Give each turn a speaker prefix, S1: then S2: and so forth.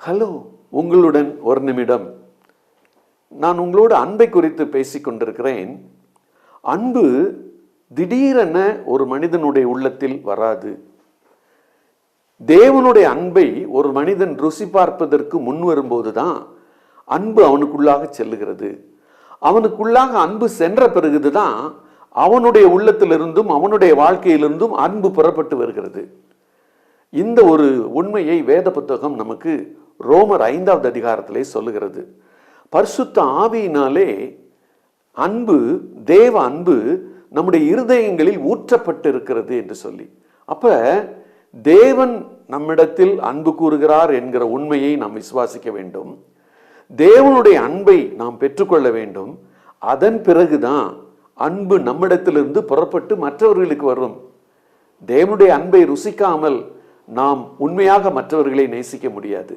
S1: Hello, உங்களுடன் ஒரு நிமிடம். நான் உங்களோட அன்பை குறித்து பேசிக் கொண்டிருக்கிறேன். அன்பு திடீரென ஒரு மனிதனுடைய உள்ளத்தில் வராது. தேவனுடைய அன்பை ஒரு மனிதன் ருசி பார்ப்பதற்கு முன் வரும்போதுதான் அன்பு அவனுக்குள்ளாக செல்லுகிறது. அவனுக்குள்ளாக அன்பு சென்ற பிறகுதான் அவனுடைய உள்ளத்திலிருந்தும் அவனுடைய வாழ்க்கையிலிருந்தும் அன்பு புறப்பட்டு வருகிறது. இந்த ஒரு உண்மையை வேத புத்தகம் நமக்கு ரோமர் 5வது அதிகாரத்திலே சொல்லுகிறது. பரிசுத்த ஆவியினாலே அன்பு, தேவ அன்பு நம்முடைய இருதயங்களில் ஊற்றப்பட்டு இருக்கிறது என்று சொல்லி, அப்ப தேவன் நம்மிடத்தில் அன்பு கூறுகிறார் என்கிற உண்மையை நாம் விசுவாசிக்க வேண்டும். தேவனுடைய அன்பை நாம் பெற்றுக்கொள்ள வேண்டும். அதன் பிறகுதான் அன்பு நம்மிடத்திலிருந்து புறப்பட்டு மற்றவர்களுக்கு வரும். தேவனுடைய அன்பை ருசிக்காமல் நாம் உண்மையாக மற்றவர்களை நேசிக்க முடியாது.